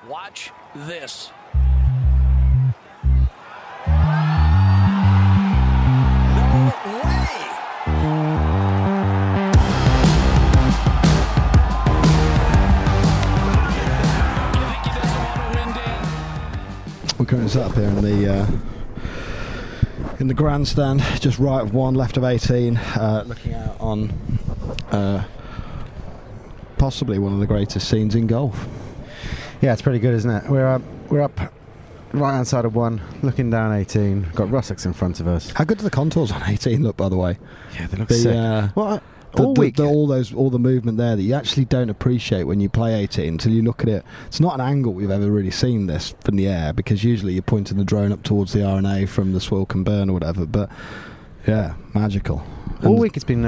Watch this. No way! We're currently set up here in the grandstand, just right of one, left of 18, looking out on possibly one of the greatest scenes in golf. Yeah, it's pretty good, isn't it? We're up right hand side of one, looking down 18. Got Russex in front of us. How good do the contours on 18 look, by the way? Yeah, they look sick. All the movement there that you actually don't appreciate when you play 18 until you look at it. It's not an angle we've ever really seen this from the air, because usually you're pointing the drone up towards the RNA from the Swilcan burn or whatever. But yeah, magical. All week it's been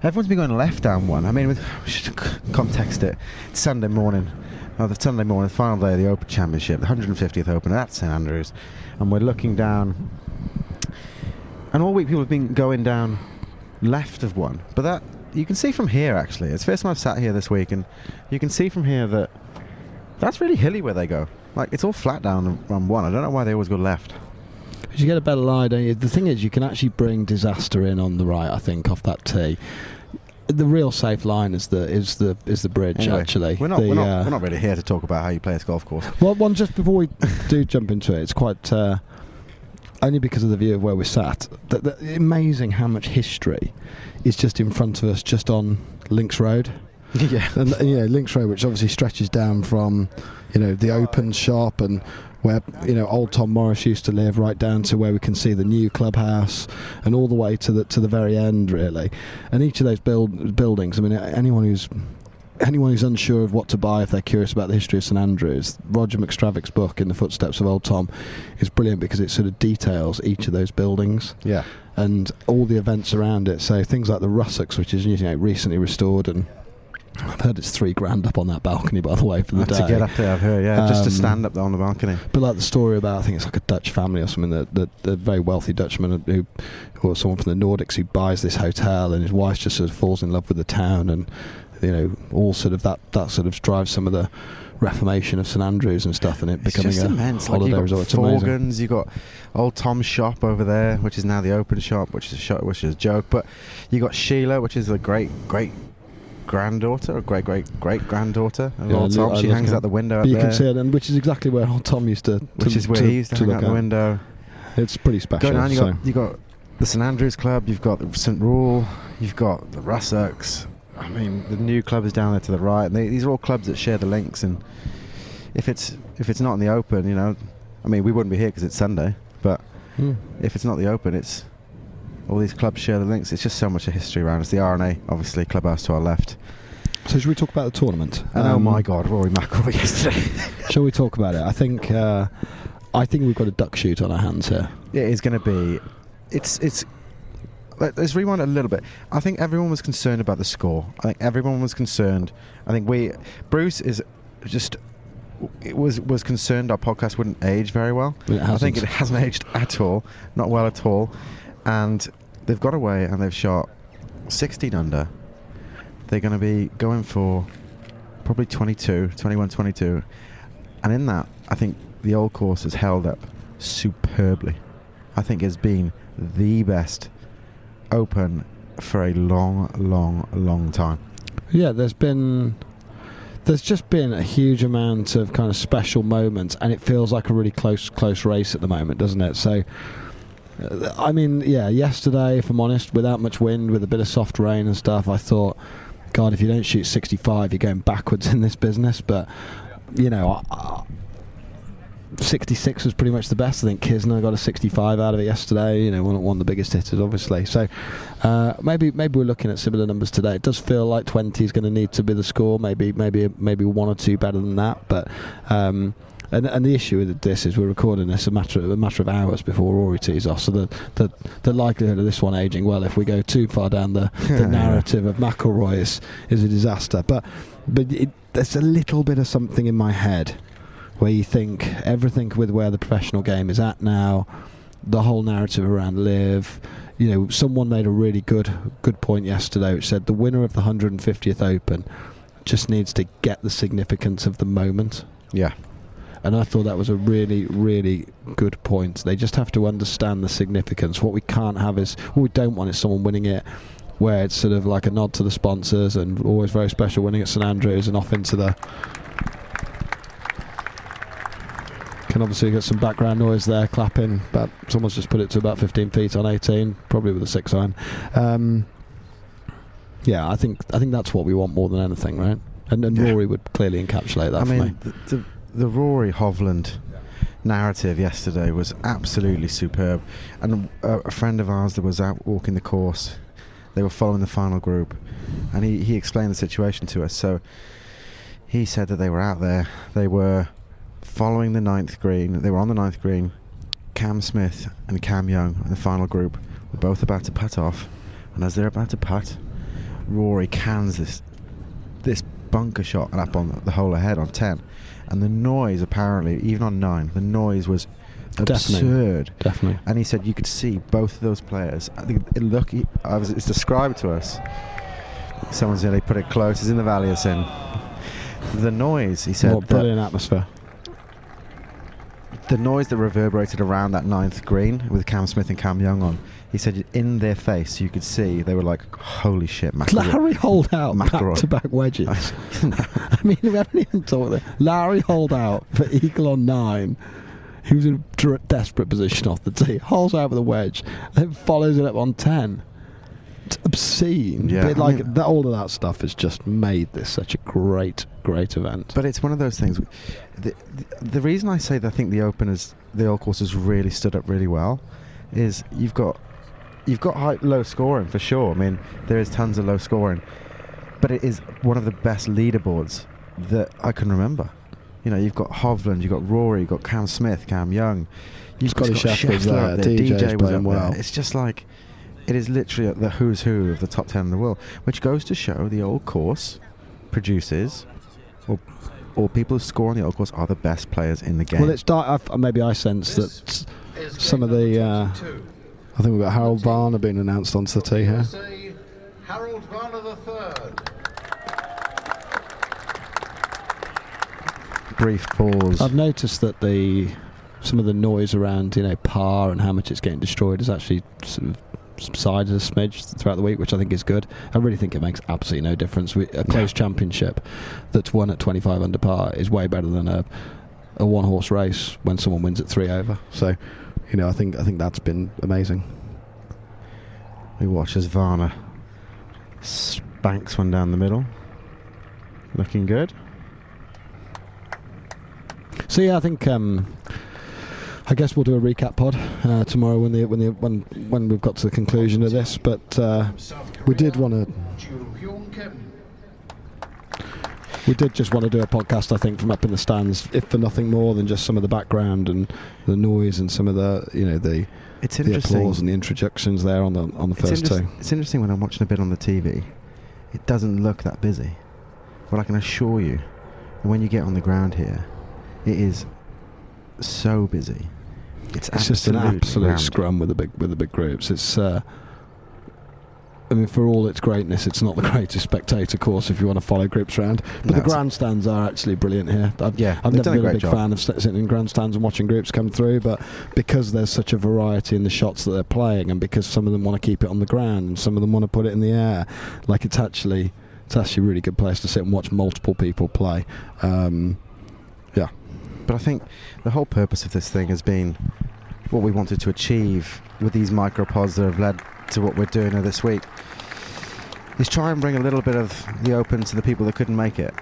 everyone's been going left down one. I mean, we should context it. It's Sunday morning. The Sunday morning, final day of the Open Championship, the 150th Open at St Andrews, and we're looking down. And all week people have been going down left of one, but that you can see from here. Actually, it's the first time I've sat here this week, and you can see from here that that's really hilly where they go. Like, it's all flat down on one. I don't know why they always go left. Because you get a better lie, don't you? The thing is, you can actually bring disaster in on the right, I think, off that tee. The real safe line is the bridge. Anyway, actually, we're not really here to talk about how you play this golf course. Well, one just before we do jump into it, it's quite only because of the view of where we're sat. That amazing how much history is just in front of us, just on Links Road. Yeah, and Links Road, which obviously stretches down from the Open shop and where old Tom Morris used to live, right down to where we can see the new clubhouse, and all the way to the very end, really. And each of those buildings, I mean, anyone who's unsure of what to buy, if they're curious about the history of St Andrews, Roger McStravick's book In the Footsteps of Old Tom is brilliant, because it sort of details each of those buildings, and all the events around it. So things like the Russex, which is recently restored, and I've heard it's $3,000 up on that balcony, by the way, for the day. To get up there, I've heard, just to stand up there on the balcony. But like the story about, I think it's like a Dutch family or something, that the very wealthy Dutchman or someone from the Nordics who buys this hotel, and his wife just sort of falls in love with the town, and all sort of that sort of drives some of the reformation of St Andrews and stuff, and it becoming a immense holiday resort. It's amazing. Forgans, you got Old Tom's shop over there, which is now the Open shop, which is a joke. But you got Sheila, which is the great granddaughter or great granddaughter of Old Tom. She hangs out the window. You can see it, and which is exactly where Old Tom used to. Which is where he used to hang out the window. It's pretty special. Going on, you got the St Andrews Club, you've got the St Rule, you've got the Russex. I mean, the new club is down there to the right, and these are all clubs that share the links. And if it's not in the Open, I mean, we wouldn't be here because it's Sunday. But if it's not the Open, it's all these clubs share the links. It's just so much of history around us. The RNA, obviously, clubhouse to our left. So should we talk about the tournament? And oh my God, Rory McIlroy yesterday. Shall we talk about it? I think we've got a duck shoot on our hands here. It is going to be. It's. Let's rewind a little bit. I think everyone was concerned about the score. I think everyone was concerned. I think Bruce is just. It was concerned our podcast wouldn't age very well. I think it hasn't aged at all, not well at all. And they've got away and they've shot 16 under. They're going to be going for probably 21, 22. And in that, I think the old course has held up superbly. I think it's been the best Open for a long time. Yeah, there's just been a huge amount of kind of special moments, and it feels like a really close race at the moment, doesn't it? So I mean, yeah, yesterday, if I'm honest, without much wind, with a bit of soft rain and stuff, I thought, God, if you don't shoot 65, you're going backwards in this business. But 66 was pretty much the best. I think Kisner got a 65 out of it yesterday. One of the biggest hitters, obviously. So maybe we're looking at similar numbers today. It does feel like 20 is going to need to be the score. Maybe one or two better than that. But and the issue with this is we're recording this a matter of hours before Rory tees off. So the likelihood of this one aging well, if we go too far down the narrative of McIlroy, is a disaster. But there's a little bit of something in my head where you think everything with where the professional game is at now, the whole narrative around LIV. Someone made a really good point yesterday, which said the winner of the 150th Open just needs to get the significance of the moment. Yeah. And I thought that was a really, really good point. They just have to understand the significance. What we can't have is, what we don't want is someone winning it where it's sort of like a nod to the sponsors and always very special winning at St Andrews and off into the... Can obviously get some background noise there, clapping, but someone's just put it to about 15 feet on 18, probably with a 6-iron. Yeah, I think that's what we want more than anything, right? And Rory would clearly encapsulate that for me. The Rory Hovland narrative yesterday was absolutely superb. And a friend of ours that was out walking the course, they were following the final group, and he explained the situation to us. So he said that they were out there, they were following the 9th green, they were on the 9th green. Cam Smith and Cam Young in the final group were both about to putt off, and as they're about to putt, Rory cans this bunker shot up on the hole ahead on 10, and the noise, apparently even on 9, the noise was absurd. Definitely. And he said you could see both of those players. I think it's described to us. Someone's nearly put it close. It's in the Valley of Sin. The noise, he said. What brilliant atmosphere. The noise that reverberated around that 9th green with Cam Smith and Cam Young on, he said in their face you could see they were like, holy shit, McIlroy. Larry hold out McIlroy. back-to-back wedges. I mean, we haven't even talked there. Larry hold out for eagle on 9. He was in a desperate position off the tee. Holds out with a wedge, then follows it up on 10. It's obscene. Yeah, but all of that stuff has just made this such a great event. But it's one of those things. The reason I say that I think the Old Course has really stood up really well is you've got low scoring for sure. I mean, there is tons of low scoring, but it is one of the best leaderboards that I can remember. You know, you've got Hovland, you've got Rory, you've got Cam Smith, Cam Young, you've got Scheffler's Scheffler, there, DJ was playing up well. there. It's just like, it is literally the who's who of the top 10 in the world, which goes to show the Old Course produces, or people who score on the Old Course are the best players in the game. Well, it's maybe I sense that some of the... I think we've got Harold Varner being announced onto the tee here. Harold Varner III. Brief pause. I've noticed that some of the noise around par and how much it's getting destroyed has actually sort of subsided a smidge throughout the week, which I think is good. I really think it makes absolutely no difference. A close championship that's won at 25 under par is way better than a one-horse race when someone wins at 3 over. So, I think that's been amazing. We watch as Varner spanks one down the middle. Looking good. So yeah, I think I guess we'll do a recap pod tomorrow when we've got to the conclusion of this. But we did just want to do a podcast, I think, from up in the stands, if for nothing more than just some of the background and the noise and some of the It's the interesting. applause and the introductions there on the first two. It's interesting when I'm watching a bit on the TV. It doesn't look that busy, but I can assure you, when you get on the ground here, it is so busy. It's just an absolute rammed. scrum with the big groups. It's I mean, for all its greatness, it's not the greatest spectator course if you want to follow groups around. But the grandstands are actually brilliant here. I've never been a big fan of sitting in grandstands and watching groups come through, but because there's such a variety in the shots that they're playing, and because some of them want to keep it on the ground and some of them want to put it in the air, like it's actually a really good place to sit and watch multiple people play. Yeah. But I think the whole purpose of this thing has been what we wanted to achieve with these micropods that have led to what we're doing this week, is try and bring a little bit of the Open to the people that couldn't make it.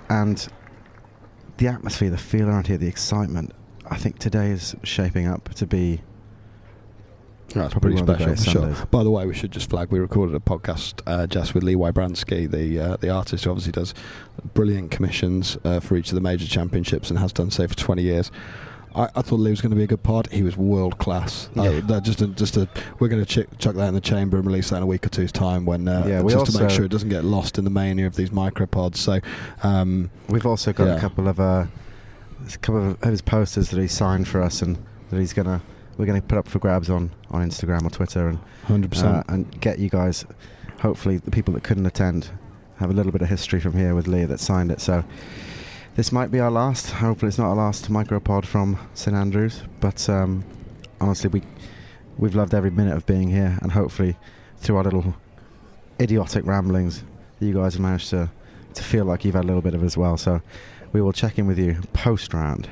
And the atmosphere, the feel around here, the excitement, I think today is shaping up to be That's probably pretty one of the special, greatest for sure. Sundays. By the way, we should just flag, we recorded a podcast just with Lee Wybransky, the artist who obviously does brilliant commissions for each of the major championships and has done so for 20 years. I thought Lee was going to be a good pod. He was world class. Yeah. We're going to chuck that in the chamber and release that in a week or two's time when we just to make also sure it doesn't get lost in the mania of these micropods. So we've also got a couple of his posters that he signed for us, and that we're going to put up for grabs on Instagram or Twitter, and 100%. And get you guys, hopefully the people that couldn't attend, have a little bit of history from here with Lee that signed it. So this might be our last. Hopefully, it's not our last micropod from St Andrews. But honestly, we've loved every minute of being here, and hopefully, through our little idiotic ramblings, you guys have managed to feel like you've had a little bit of it as well. So we will check in with you post round.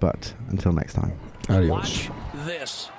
But until next time. Adios. Watch this.